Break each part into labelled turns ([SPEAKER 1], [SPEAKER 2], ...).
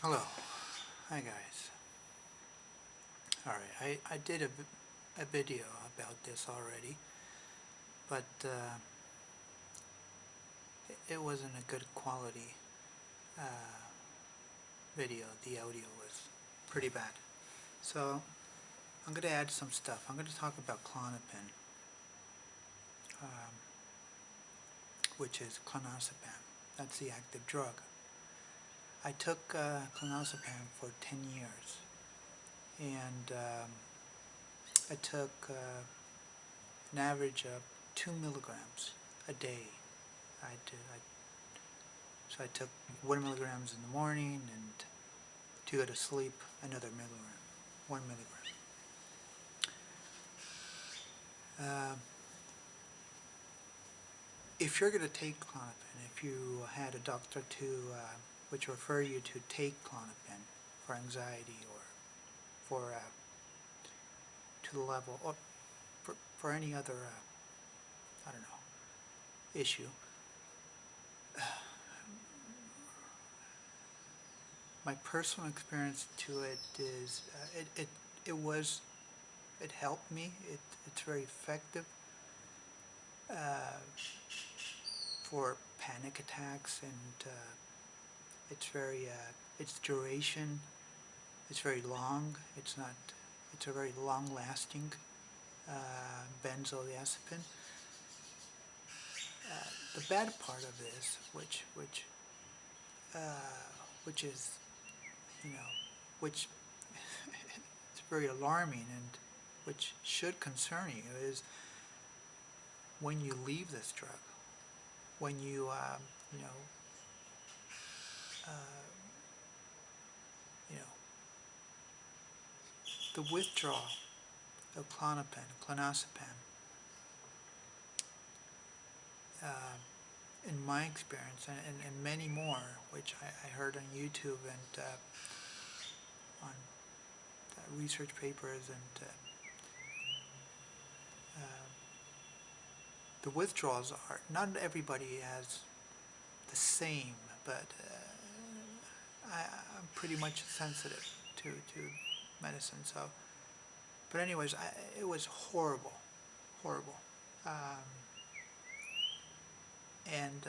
[SPEAKER 1] Hello. Hi guys. Alright, I did a video about this already, but it wasn't a good quality uh, video. The audio was pretty bad. So I'm going to add some stuff. I'm going to talk about Klonopin, um, which is clonazepam. That's the active drug. I took clonazepam for 10 years, and I took an average of 2 milligrams a day. I did. So I took 1 milligrams in the morning, and to go to sleep, another milligram, 1 milligram. Uh, if you're going to take Klonopin, if you had a doctor which refer you to take Klonopin for anxiety or for to the level or for any other I don't know issue, my personal experience to it is it helped me. It's very effective uh, for panic attacks, and its duration is very long. It's a very long-lasting benzodiazepine. The bad part of this, uh, which is you know, which it's very alarming and which should concern you, is when you leave this drug, when you know, uh, you know, the withdrawal of clonazepam, uh, in my experience, and many more, which I heard on YouTube and on research papers, and uh, the withdrawals are, not everybody has the same, but I'm pretty much sensitive to medicine. So, but anyways, it was horrible, horrible, um, and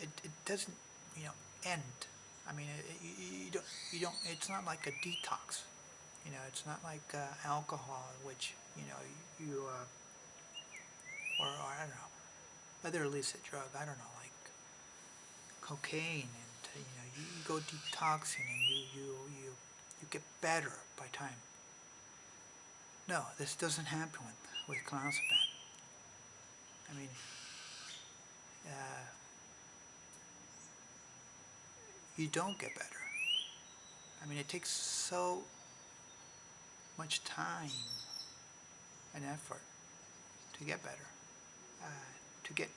[SPEAKER 1] it doesn't end. I mean, you don't. It's not like a detox. It's not like alcohol, which you or I don't know, other illicit drug. I don't know, like cocaine, and you go detoxing, and you get better by time. No, this doesn't happen with clonazepam. I mean, uh, you don't get better. I mean, it takes so much time and effort to get better, uh, to get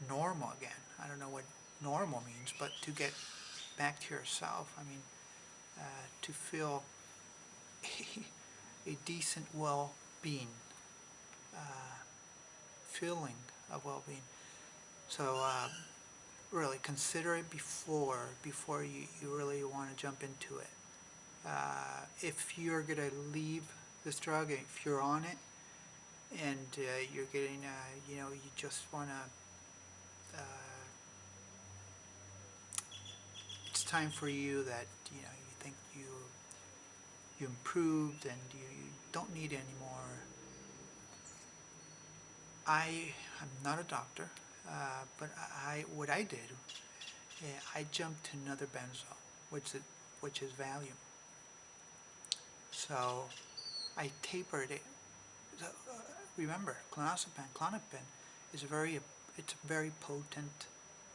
[SPEAKER 1] normal again. I don't know what normal means, but to get back to yourself. I mean, to feel a decent well-being, uh, feeling of well-being. So really consider it before you really want to jump into it. If you're gonna leave this drug, if you're on it, and you're getting, you just wanna, uh, it's time for you that you think you improved and you don't need it anymore. I am not a doctor, but what I did, I jumped to another benzo, which is Valium. So I tapered it. So, remember, Klonopin is it's a very potent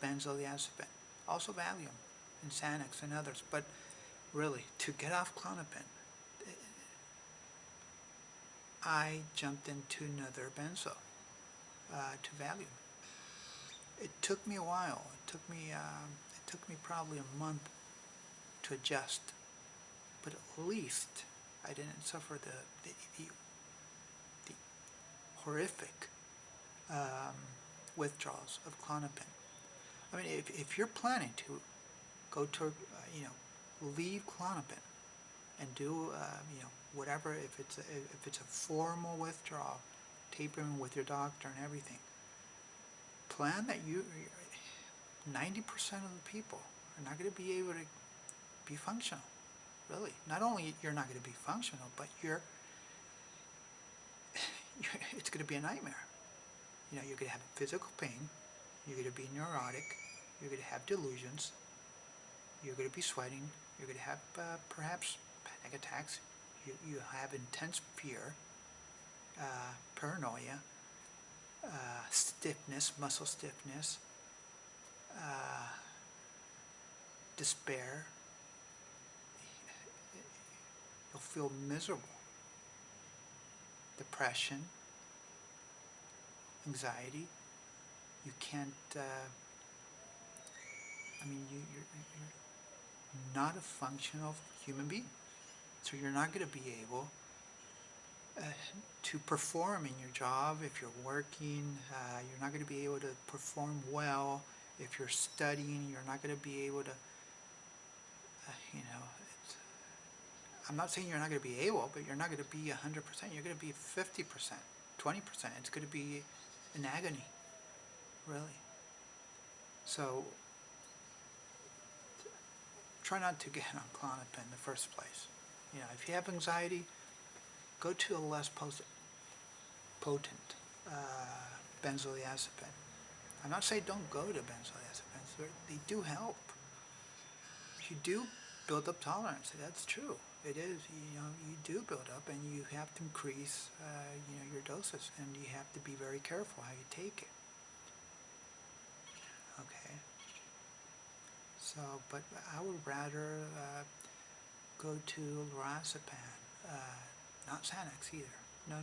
[SPEAKER 1] benzodiazepine. Also Valium and Xanax and others. But really, to get off Klonopin, I jumped into another benzo, to Valium. It took me a while. It took me probably a month to adjust, but at least I didn't suffer the horrific um, withdrawals of Klonopin. I mean, if you're planning to go to leave Klonopin and do, whatever, if it's a formal withdrawal, tapering with your doctor and everything. Plan that 90% of the people are not going to be able to be functional, really. Not only you're not going to be functional, but it's going to be a nightmare. You're going to have physical pain, you're going to be neurotic, you're going to have delusions, you're going to be sweating, you're going to have perhaps panic attacks, you have intense fear, paranoia, stiffness, muscle stiffness, despair. You'll feel miserable. Depression, anxiety. You can't, you're not a functional human being. So you're not going to be able to perform in your job. If you're working, you're not going to be able to perform well. If you're studying, you're not going to be able to, I'm not saying you're not going to be able, but you're not going to be 100%. You're going to be 50%, 20%. It's going to be an agony, really. So try not to get on Klonopin in the first place. If you have anxiety, go to a less potent benzodiazepine. I'm not saying don't go to benzodiazepines. They do help. You do build up tolerance. That's true. It is. You do build up, and you have to increase, your doses, and you have to be very careful how you take it. Okay. So, but I would rather go to lorazepam, not Xanax either. No.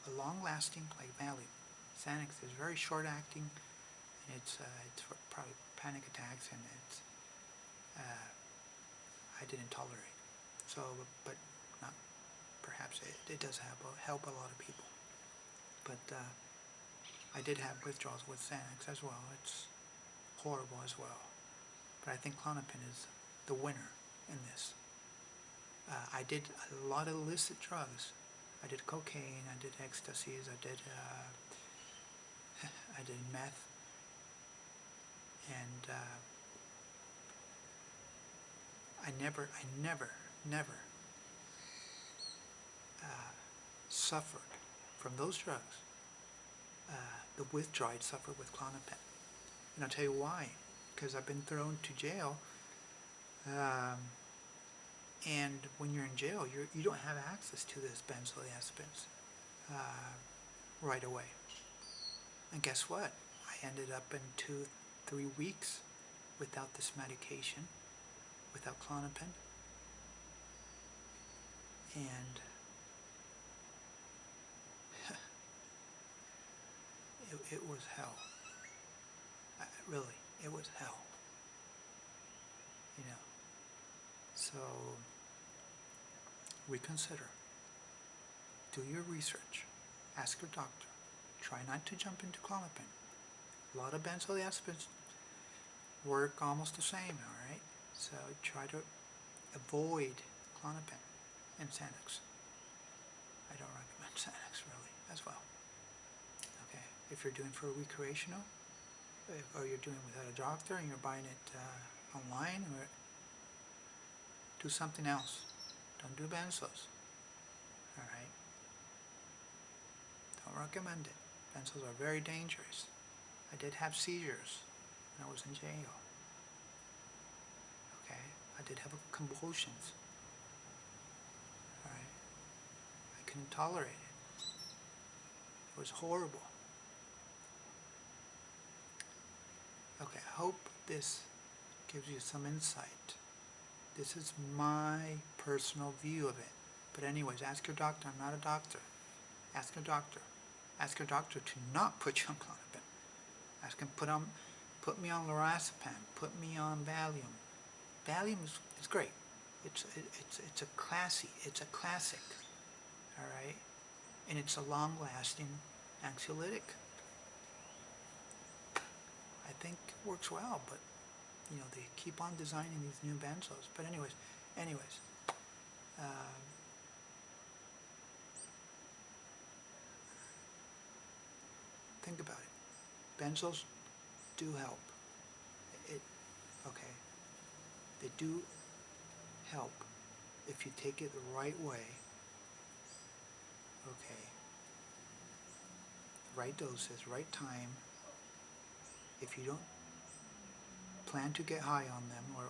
[SPEAKER 1] A long-lasting, like Valium. Xanax is very short-acting, and it's for probably panic attacks, and it's I didn't tolerate. So, but not perhaps it does help a lot of people. But I did have withdrawals with Xanax as well. It's horrible as well. But I think Klonopin is the winner in this. I did a lot of illicit drugs. I did cocaine, I did ecstasies, I did meth, and I never suffered from those drugs. The withdrawal I suffered with Klonopin, and I'll tell you why. Because I've been thrown to jail, and when you're in jail, you don't have access to this benzodiazepines right away. And guess what? I ended up in 2-3 weeks without this medication, without Klonopin, and it was hell. Really, it was hell. So reconsider. Do your research. Ask your doctor. Try not to jump into Klonopin. A lot of benzodiazepines work almost the same, alright? So try to avoid Klonopin and Xanax. I don't recommend Xanax really as well. Okay, if you're doing for recreational, or you're doing it without a doctor and you're buying it online, or do something else. Don't do benzos. Alright? Don't recommend it. Benzos are very dangerous. I did have seizures when I was in jail. Okay? I did have convulsions. Alright? I couldn't tolerate it. It was horrible. Okay, I hope this gives you some insight. This is my personal view of it. But anyways, ask your doctor. I'm not a doctor. Ask your doctor. Ask your doctor to not put you on Klonopin. Ask him put me on lorazepam. Put me on Valium. Valium is great. It's a classic. All right, and it's a long-lasting anxiolytic. I think it works well, but they keep on designing these new benzos. But anyways, um, think about it. Benzos do help. It okay. They do help if you take it the right way. Okay. Right doses, right time. If you don't plan to get high on them or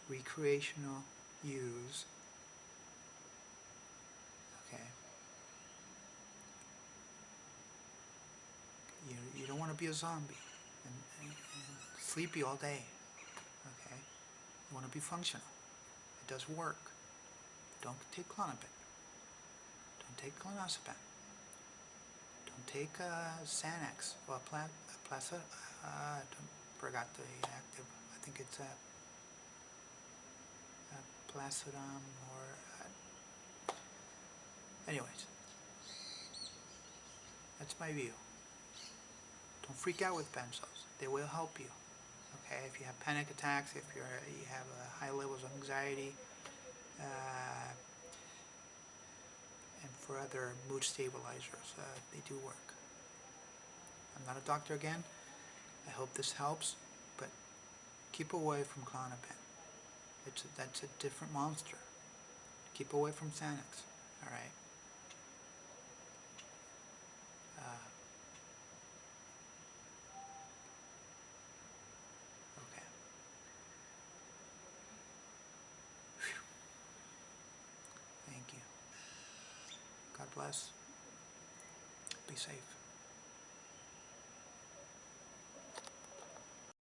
[SPEAKER 1] recreational use, okay, you don't want to be a zombie and sleepy all day, okay? You want to be functional. It does work. Don't take Klonopin. Don't take clonazepam. Don't take Xanax or Placid. I forgot the active. I think it's Placidum or anyways. That's my view. Don't freak out with benzos. They will help you. Okay, if you have panic attacks, if you have high levels of anxiety, and for other mood stabilizers, they do work. I'm not a doctor again. I hope this helps, but keep away from Klonopin. That's a different monster. Keep away from Xanax. All right. Okay. Whew. Thank you. God bless. Be safe.